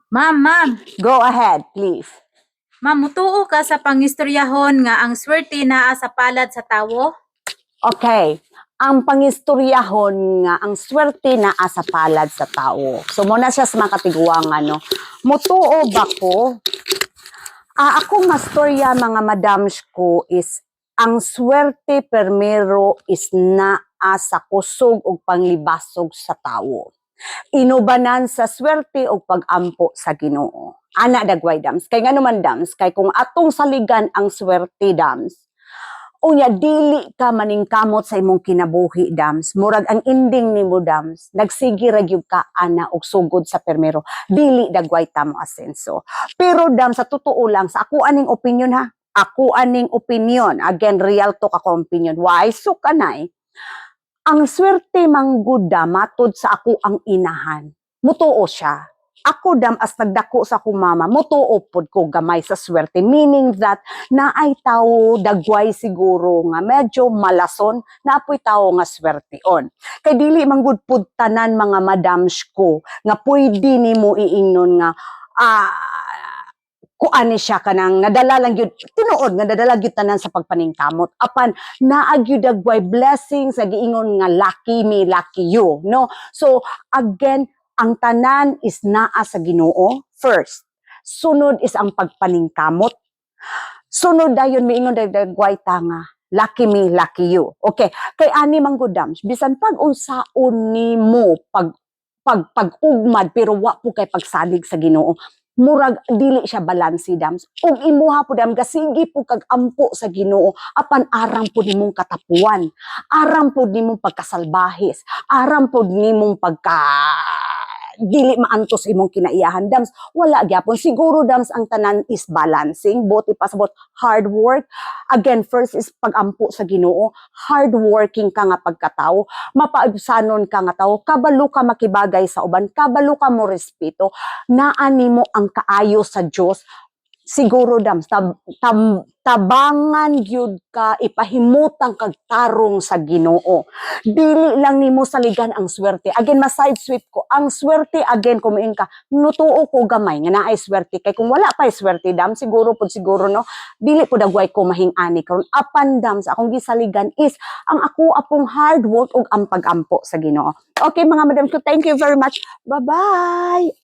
Ma'am, Go ahead, please. ma'am, mutuo ka sa pangistoryahon nga ang swerte naa sa palad sa tawo? Okay. Ang pangistoryahon nga, ang swerte na asa palad sa tao. So, muna siya sa mga katiguang, mutuo ba ko? Akong mastorya, mga madams ko, is ang swerte permero is naa sa kusog o panglibasog sa tao. Inubanan sa swerte o pag-ampo sa Ginoo. Ana dagway dams. Kay nga naman dams, kay kung atong saligan ang swerte dams, unya dili ka maningkamot sa imong kinabuhi dams, murag ang ending nimo dams, nagsigi ra gyud ka ana og sugod sa permero, dili dagway ta mo asenso. Pero dams, sa totoo lang, sa ako aning opinion ha, ako aning opinion, again real talk ako opinion, why so kanay, ang swerte mangguda matod sa ako ang inahan. Mutuo siya. Ako dam as nagdako sa akong mama, mutuo pod ko gamay sa swerte. Meaning that naay tao dagway siguro nga medyo malason, naapoy tao nga swerteon. Kay dili manggud pod tanan mga madams ko nga pwede nimo iingnon nga kuan ni siya kanang nadala lang gyud tinuod nga nadala gyud tanan sa pagpaningkamot apan naa gyud dagway blessings sa giingon nga lucky me lucky you, no? So again, ang tanan is naa sa Ginoo first, sunod is ang pagpaningkamot, sunod dayon miingon dagway tanga lucky me lucky you. Okay, kay ani manggudam bisan pag unsaon nimo pag-ugmad pero wa po kay pagsalig sa Ginoo, murag dili siya balansi dams. Ug imuha po dam gasigi po kag ampo sa Ginoo apan aram po nimong katapuan, aram po nimong pagkasalbahis, aram po nimong pagka dili maantos imong kinaiyahan dams. Wala gyapon siguro dams, ang tanan is balancing, both ipasabot hard work. Again, first is pagampo sa Ginoo, hard working ka nga pagkatao, mapaabsanon ka nga tao, kabalo ka makibagay sa uban, kabalo ka mo respeto, naa nimo ang kaayo sa Dios. Siguro dams, tabangan gyud ka, ipahimutang kag tarong sa Ginoo. Dili lang nimo saligan ang swerte. Again, ma-side sweep ko. Ang swerte, again, kumiin ka, nutuo ko gamay, nga naay swerte. Kay kung wala pa swerte, dams, siguro po siguro, no, dili po dagway ko mahing-ani karon. Apan dams, akong gisaligan is, ang ako apong hard work ug ang pag-ampo sa Ginoo. Okay, mga madam, so thank you very much. Bye-bye!